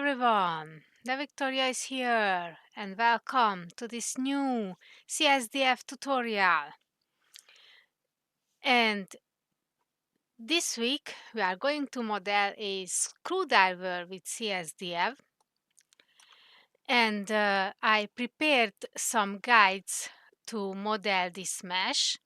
everyone, the Victoria is here and welcome to this new CSDF tutorial. And this week we are going to model a screwdriver with CSDF, and I prepared some guides to model this mesh,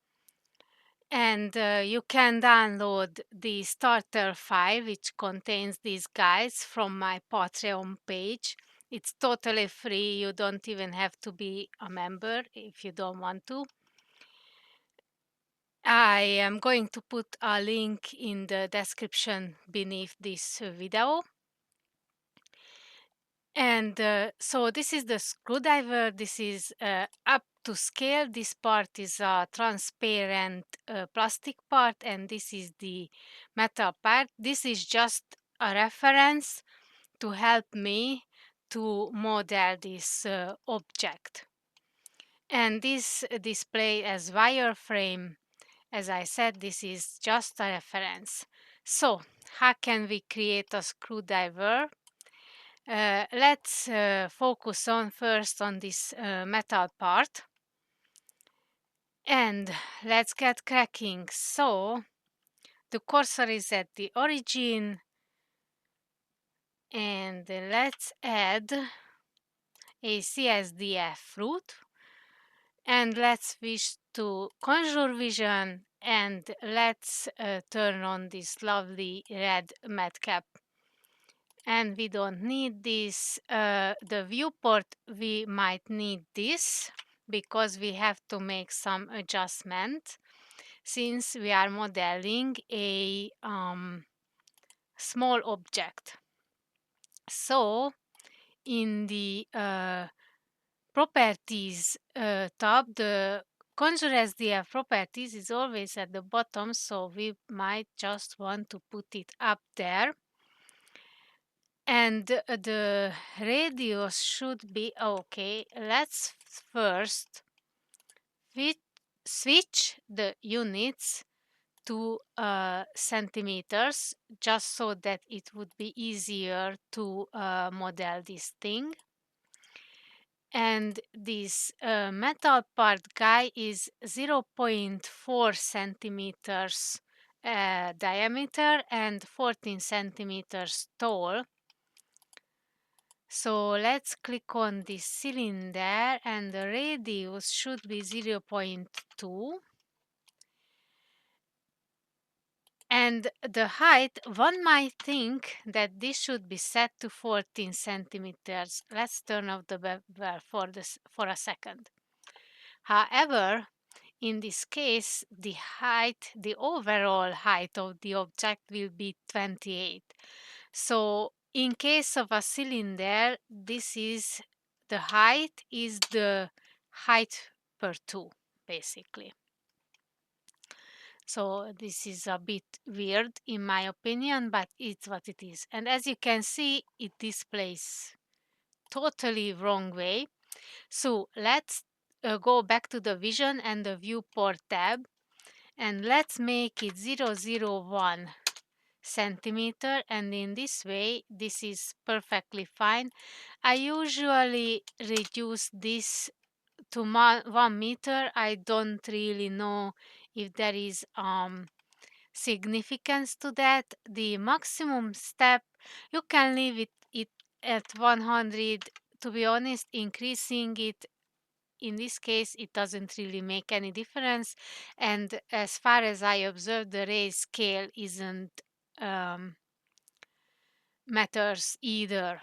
and you can download the starter file which contains these guides from my Patreon page. It's totally free. You don't even have to be a member if you don't want to. I am going to put a link in the description beneath this video. And so this is the screwdriver. This is up to scale. This part is a transparent plastic part, and this is the metal part. This is just a reference to help me to model this object. And this display as wireframe, as I said, this is just a reference. So how can we create a screwdriver? Let's focus on first on this metal part, and let's get cracking. So the cursor is at the origin, and let's add a CSDF root, and let's switch to Conjure Vision, and let's turn on this lovely red matcap. And we don't need this. The viewport, we might need this because we have to make some adjustment since we are modeling a small object. So in the properties tab, the Conjure SDF properties is always at the bottom, so we might just want to put it up there. And the radius should be okay. Let's first switch the units to centimeters, just so that it would be easier to model this thing. And this metal part guy is 0.4 centimeters diameter and 14 centimeters tall. So let's click on this cylinder, and the radius should be 0.2. And the height, one might think that this should be set to 14 centimeters. Let's turn off the bevel for a second. However, in this case, the overall height of the object will be 28. So in case of a cylinder, the height is the height per 2, basically. So this is a bit weird in my opinion, but it's what it is. And as you can see, it displays totally wrong way. So let's go back to the vision and the viewport tab, and let's make it 0.01 centimeter, and in this way this is perfectly fine. I usually reduce this to 1 meter. I don't really know if there is significance to that. The maximum step, you can leave it at 100. To be honest, increasing it in this case, it doesn't really make any difference. And as far as I observed, the raise scale isn't matters either.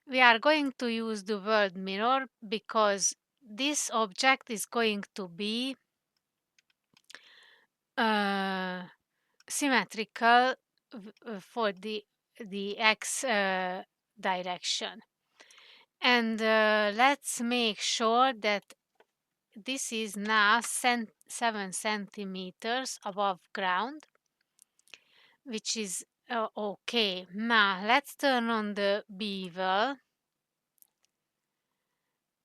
We are going to use the world mirror because this object is going to be symmetrical for the x direction. And let's make sure that this is now 7 centimeters above ground, which is okay. Now let's turn on the bevel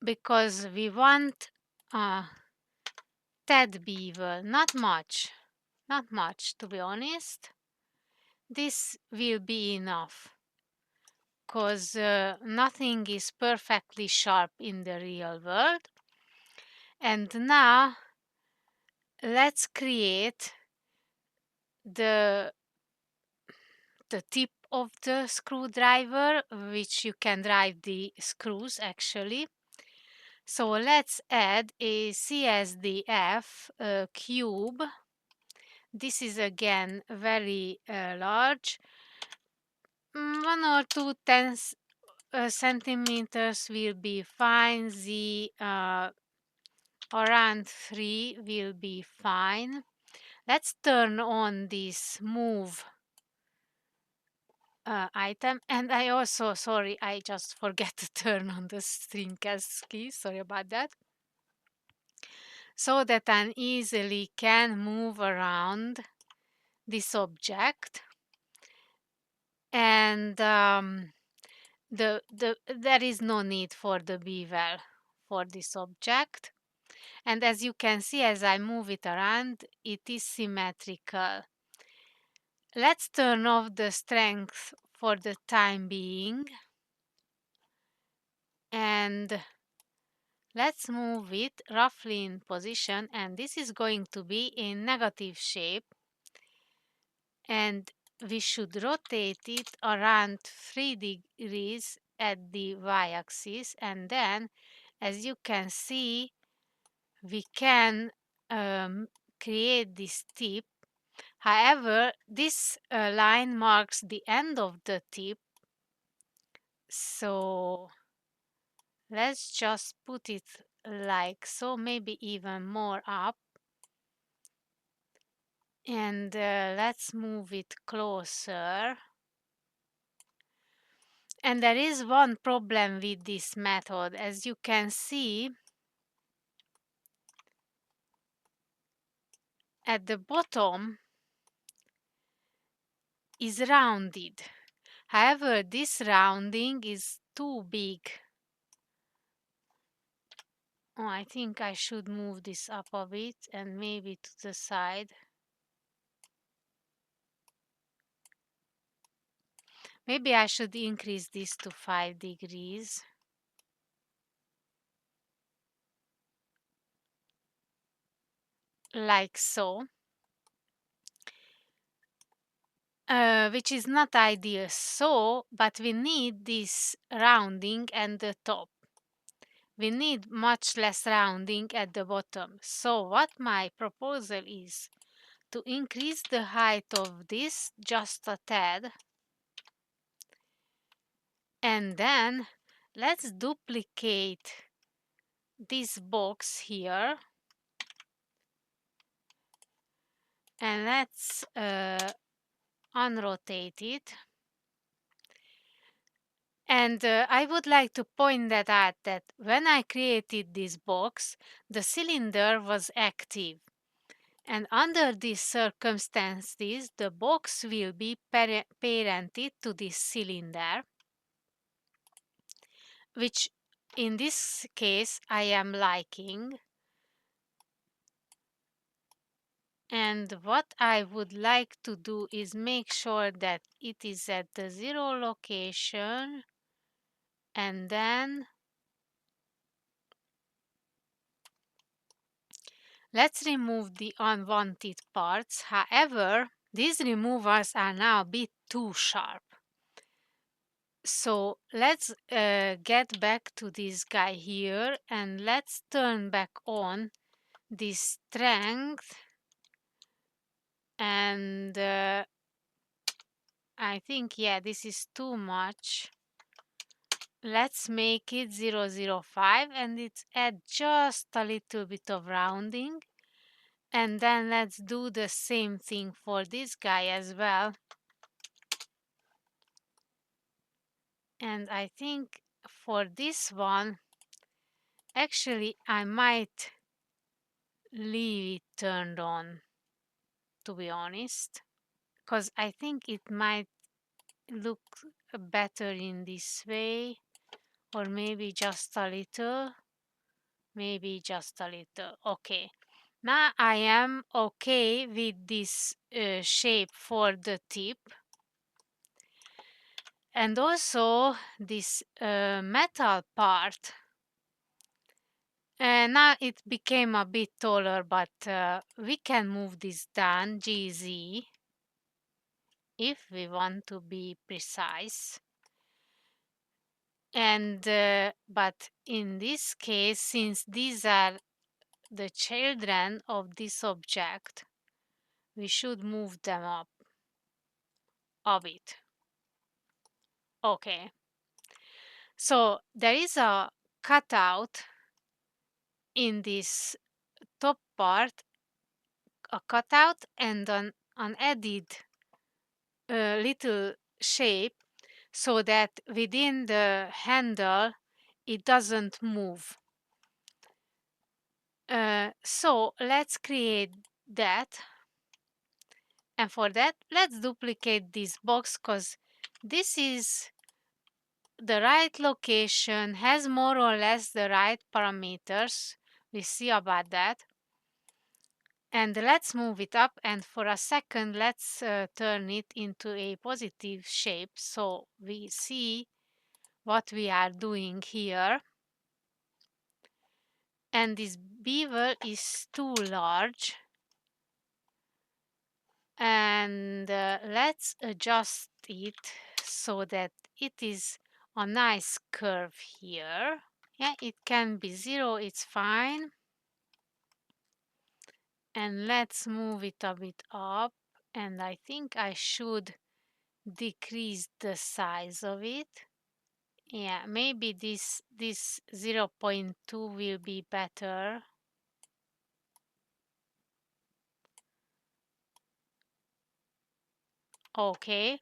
because we want tad bevel, not much to be honest. This will be enough. because nothing is perfectly sharp in the real world. And now let's create the tip of the screwdriver, which you can drive the screws actually. So let's add a CSDF cube. This is again very large. 1 or 2 centimeters will be fine. The around 3 will be fine. Let's turn on this move item, and I also, sorry, I just forget to turn on the string cast key, sorry about that, so that I easily can move around this object. And there is no need for the bevel for this object. And as you can see, as I move it around, it is symmetrical. Let's turn off the strength for the time being. And let's move it roughly in position. And this is going to be in negative shape. And we should rotate it around 3 degrees at the y-axis. And then, as you can see, we can create this tip. However, this line marks the end of the tip, so let's just put it like so, maybe even more up, and let's move it closer. And there is one problem with this method. As you can see, at the bottom is rounded. However, this rounding is too big. Oh, I think I should move this up a bit and maybe to the side. Maybe I should increase this to 5 degrees. Like so. Which is not ideal so, but we need this rounding at the top. We need much less rounding at the bottom. So what my proposal is to increase the height of this just a tad. And then let's duplicate this box here. And let's unrotate it. And I would like to point that out that when I created this box, the cylinder was active. And under these circumstances, the box will be parented to this cylinder, which in this case I am liking. And what I would like to do is make sure that it is at the 0 location, and then let's remove the unwanted parts. However, these removers are now a bit too sharp. So let's get back to this guy here, and let's turn back on this strength. And I think, yeah, this is too much. Let's make it 0.05 and it's add just a little bit of rounding. And then let's do the same thing for this guy as well. And I think for this one, actually I might leave it turned on, to be honest, because I think it might look better in this way, or maybe just a little. Maybe just a little. Okay. Now I am okay with this shape for the tip. And also this metal part, now it became a bit taller, but we can move this down, GZ, if we want to be precise. And but in this case, since these are the children of this object, we should move them up a bit. Okay. So there is a cutout in this top part, a cutout and an added little shape so that within the handle it doesn't move. So let's create that. And for that, let's duplicate this box because this is the right location, has more or less the right parameters. We see about that. And let's move it up, and for a second let's turn it into a positive shape so we see what we are doing here. And this bevel is too large, and let's adjust it so that it is a nice curve here. Yeah, it can be 0, it's fine. And let's move it a bit up, and I think I should decrease the size of it. Yeah, maybe this 0.2 will be better. Okay.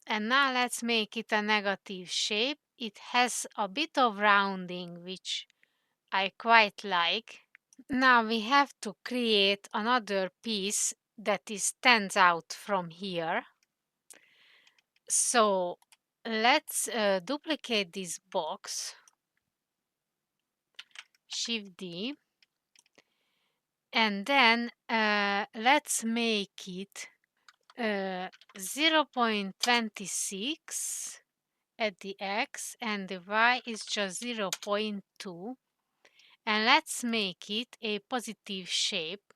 And now let's make it a negative shape. It has a bit of rounding, which I quite like. Now we have to create another piece that stands out from here. So let's duplicate this box, Shift D, and then let's make it 0.26 at the X, and the Y is just 0.2, and let's make it a positive shape.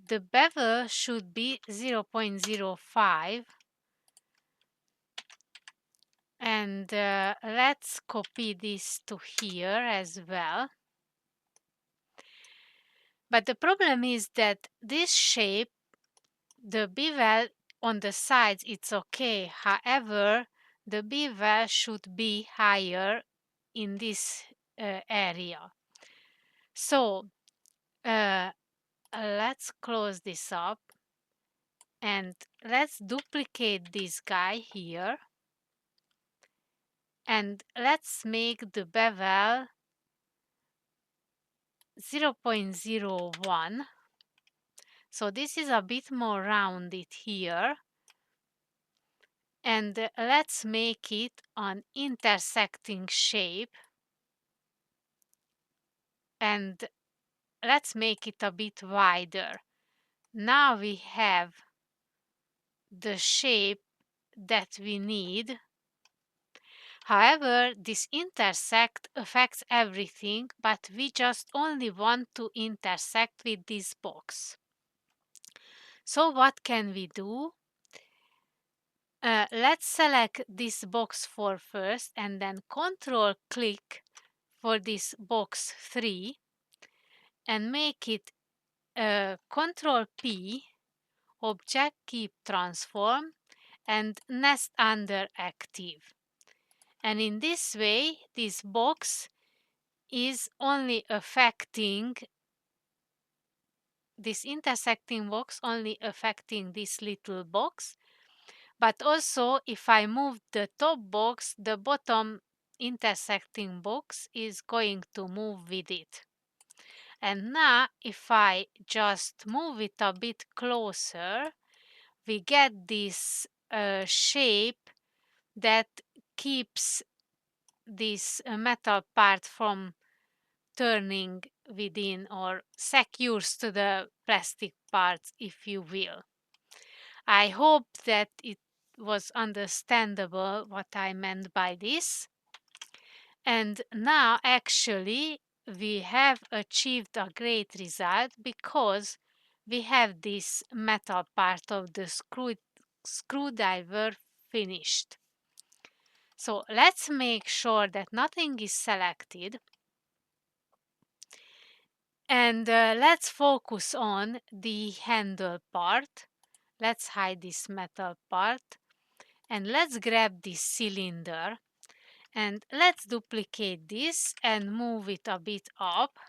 The bevel should be 0.05, and let's copy this to here as well. But the problem is that this shape, the bevel on the sides, it's okay. However, the bevel should be higher in this area. So let's close this up and let's duplicate this guy here. And let's make the bevel 0.01. So this is a bit more rounded here. And let's make it an intersecting shape. And let's make it a bit wider. Now we have the shape that we need. However, this intersect affects everything, but we just only want to intersect with this box. So what can we do? Let's select this box for first and then Control click for this box 3 and make it Control P, Object Keep Transform, and Nest Under Active. And in this way, this box is only affecting this intersecting box, only affecting this little box. But also, if I move the top box, the bottom intersecting box is going to move with it. And now, if I just move it a bit closer, we get this shape that keeps this metal part from turning within, or secures to the plastic parts, if you will. I hope that it was understandable what I meant by this. And now actually we have achieved a great result because we have this metal part of the screwdriver finished. So let's make sure that nothing is selected. And let's focus on the handle part. Let's hide this metal part. And let's grab this cylinder. And let's duplicate this and move it a bit up.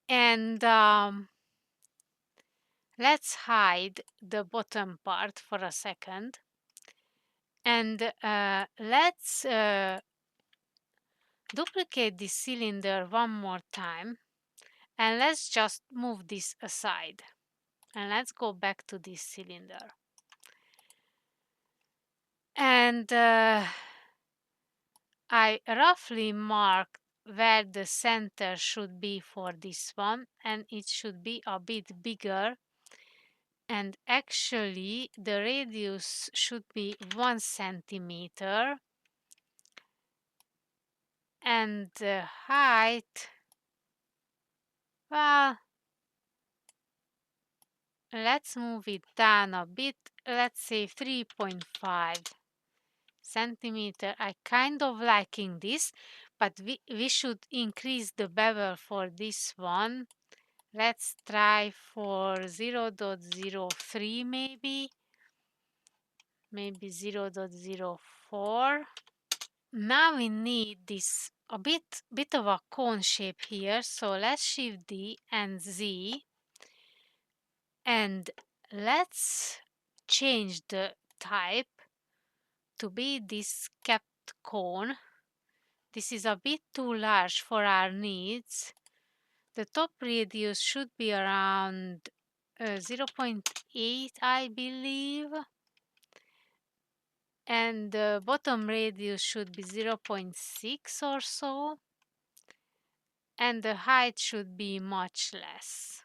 And let's hide the bottom part for a second. And let's duplicate this cylinder one more time. And let's just move this aside. And let's go back to this cylinder. And I roughly marked where the center should be for this one, and it should be a bit bigger. And actually the radius should be 1 centimeter, and the height, well, let's move it down a bit, let's say 3.5 centimeter. I kind of liking this, but we should increase the bevel for this one. Let's try for 0.03 maybe 0.04. Now we need this a bit of a cone shape here, so let's shift D and Z, and let's change the type to be this capped cone. This is a bit too large for our needs. The top radius should be around 0.8, I believe, and the bottom radius should be 0.6 or so, and the height should be much less.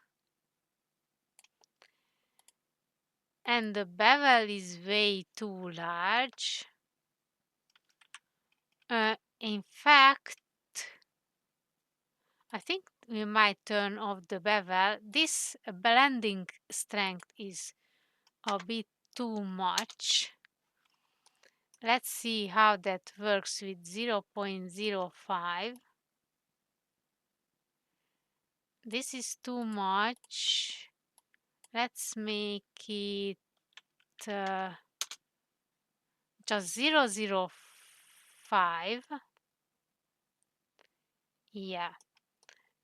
And the bevel is way too large. In fact, I think we might turn off the bevel. This blending strength is a bit too much. Let's see how that works with 0.05. This is too much. Let's make it just 0.05. Yeah,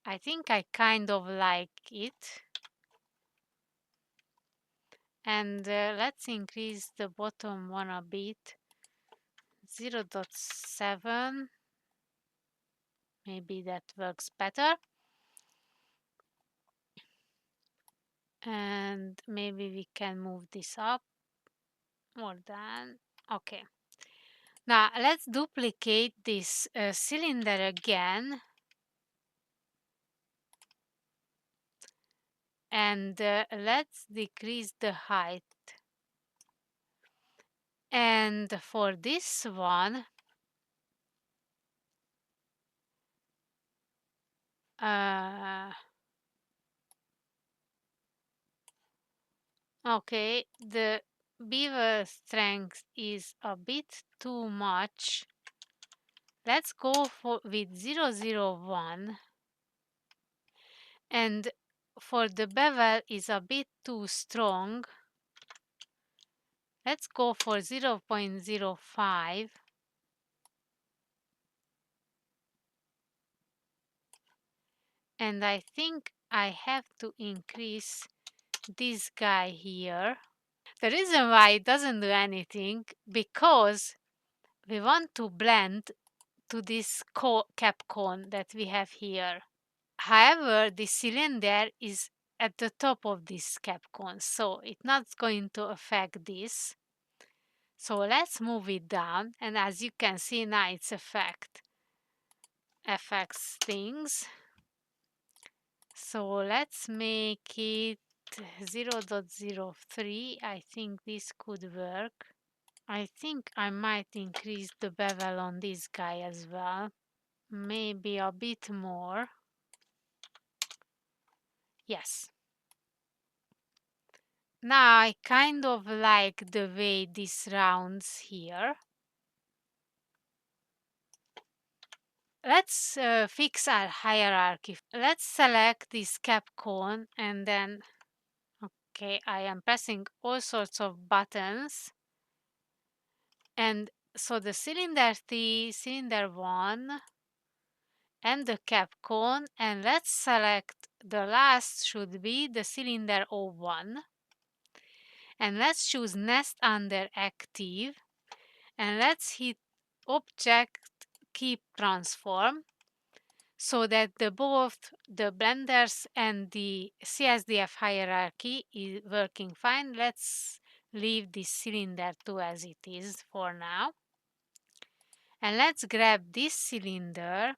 I think I kind of like it. And let's increase the bottom one a bit. 0.7. Maybe that works better. And maybe we can move this up more than. Okay. Now let's duplicate this cylinder again. And let's decrease the height. And for this one, okay, the bevel strength is a bit too much. Let's go with 0.01. And for the bevel is a bit too strong. Let's go for 0.05. And I think I have to increase this guy here. The reason why it doesn't do anything, because we want to blend to this cap cone that we have here. However, the cylinder is at the top of this cap cone, so it's not going to affect this. So let's move it down, and as you can see now it's affects things. So let's make it 0.03. I think this could work. I think I might increase the bevel on this guy as well. Maybe a bit more. Yes. Now I kind of like the way this rounds here. Let's fix our hierarchy. Let's select this cap cone and then, okay, I am pressing all sorts of buttons. And so the cylinder 3, cylinder 1, and the cap cone, and let's select the last should be the cylinder 01. And let's choose nest under active, and let's hit object keep transform so that both the blenders and the CSDF hierarchy is working fine. Let's leave this cylinder 2 as it is for now. And let's grab this cylinder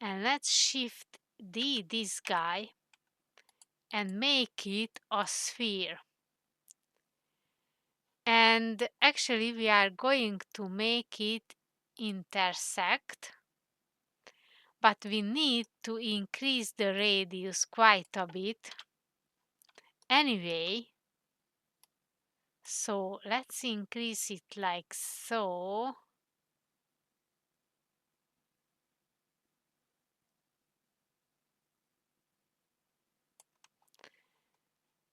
and let's shift this guy and make it a sphere. And actually we are going to make it intersect, but we need to increase the radius quite a bit anyway. So let's increase it like so.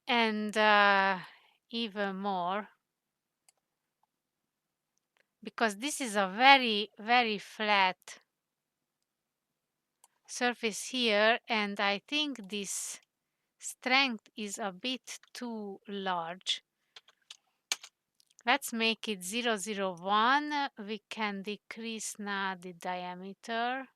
And even more, because this is a very, very flat surface here, and I think this strength is a bit too large. Let's make it 0.01. We can decrease now the diameter.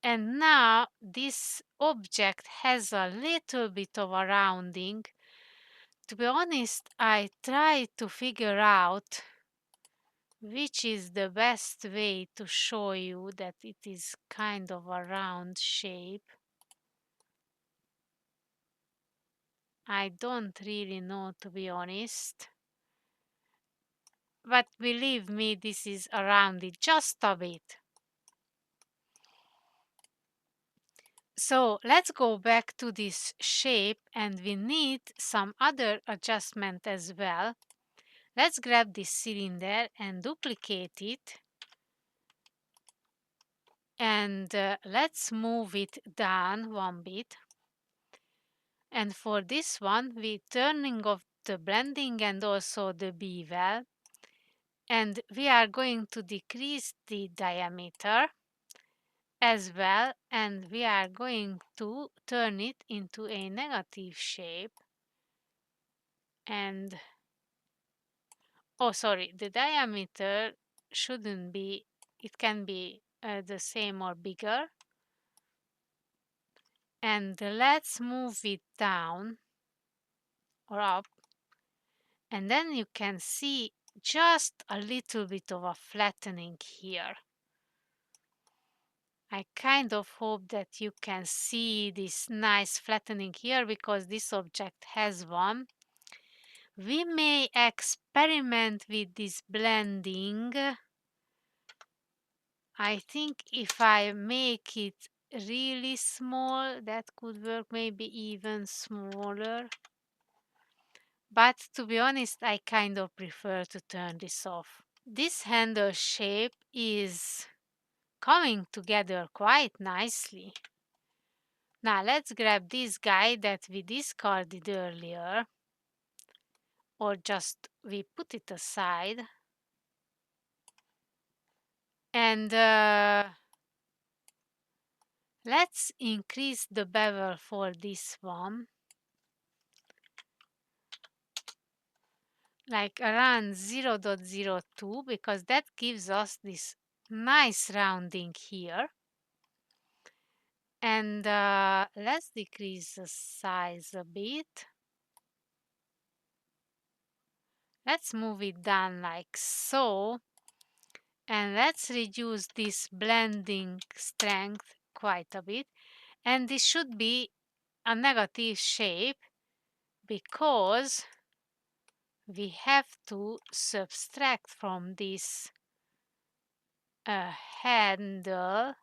And now this object has a little bit of a rounding. To be honest, I try to figure out which is the best way to show you that it is kind of a round shape. I don't really know, to be honest. But believe me, this is around it just a bit. So let's go back to this shape, and we need some other adjustment as well. Let's grab this cylinder and duplicate it. And let's move it down one bit. And for this one, we're turning off the blending and also the bevel. And we are going to decrease the diameter as well, and we are going to turn it into a negative shape. And oh, sorry, the diameter shouldn't be, it can be the same or bigger. And let's move it down or up, and then you can see just a little bit of a flattening here. I kind of hope that you can see this nice flattening here, because this object has one. We may experiment with this blending. I think if I make it really small, that could work, maybe even smaller. But to be honest, I kind of prefer to turn this off. This handle shape is coming together quite nicely. Now let's grab this guy that we discarded earlier, or just we put it aside. And let's increase the bevel for this one, like around 0.02, because that gives us this nice rounding here. And let's decrease the size a bit. Let's move it down like so. And let's reduce this blending strength quite a bit. And this should be a negative shape because we have to subtract from this handle.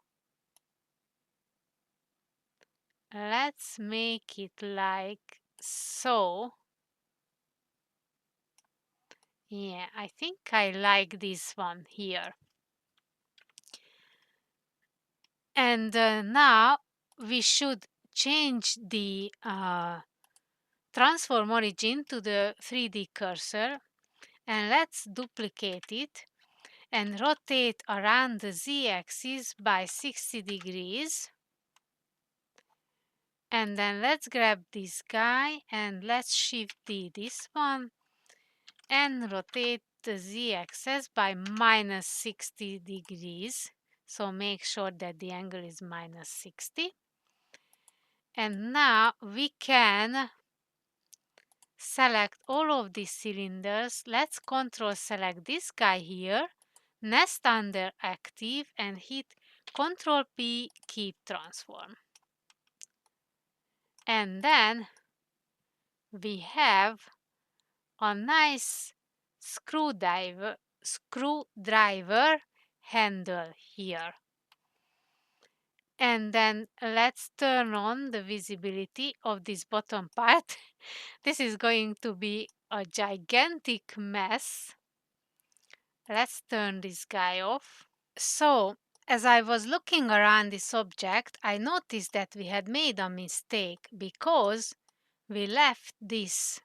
Let's make it like so. Yeah, I think I like this one here. And now we should change the transform origin to the 3D cursor, and let's duplicate it and rotate around the z-axis by 60 degrees. And then let's grab this guy and let's shift this one and rotate the z-axis by minus 60 degrees. So make sure that the angle is minus 60. And now we can select all of these cylinders. Let's control select this guy here, nest under active and hit Control P, keep transform. And then we have a nice screwdriver handle here. And then let's turn on the visibility of this bottom part. This is going to be a gigantic mess. Let's turn this guy off. So, as I was looking around this object, I noticed that we had made a mistake because we left this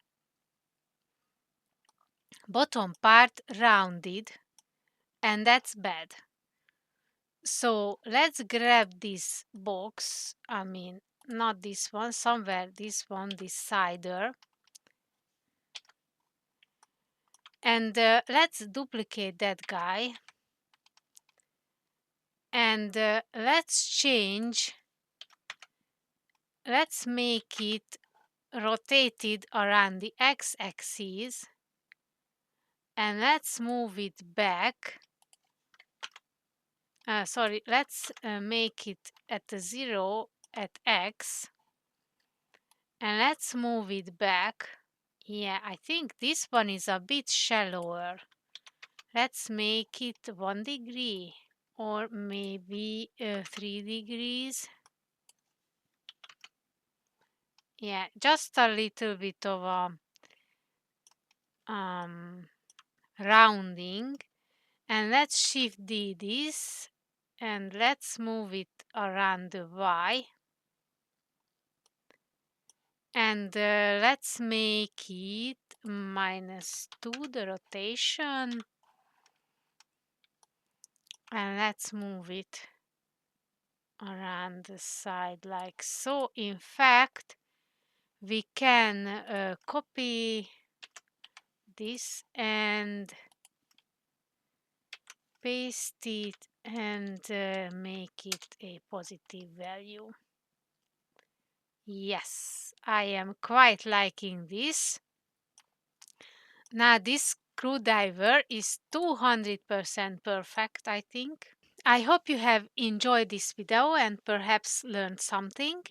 bottom part rounded, and that's bad. So let's grab this box, not this one, somewhere this one, this cider. And let's duplicate that guy. And let's make it rotated around the x-axis. And let's move it back. Let's make it at the 0 at x. And let's move it back. Yeah, I think this one is a bit shallower. Let's make it 1 degree or maybe 3 degrees. Yeah, just a little bit of rounding. And let's shift this and let's move it around the y. And let's make it -2, the rotation. And let's move it around the side like so. In fact, we can copy this and paste it and make it a positive value. Yes, I am quite liking this. Now this screwdriver is 200% perfect, I think. I hope you have enjoyed this video and perhaps learned something.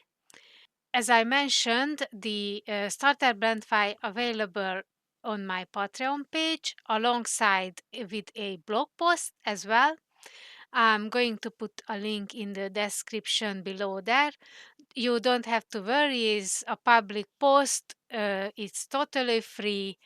As I mentioned, the starter blend file available on my Patreon page alongside with a blog post as well. I'm going to put a link in the description below there. You don't have to worry, it's a public post, it's totally free.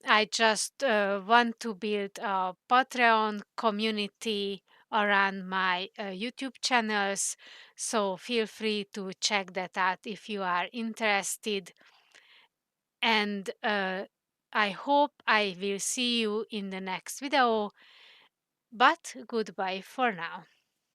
I just want to build a Patreon community around my YouTube channels, so feel free to check that out if you are interested. And I hope I will see you in the next video, but goodbye for now.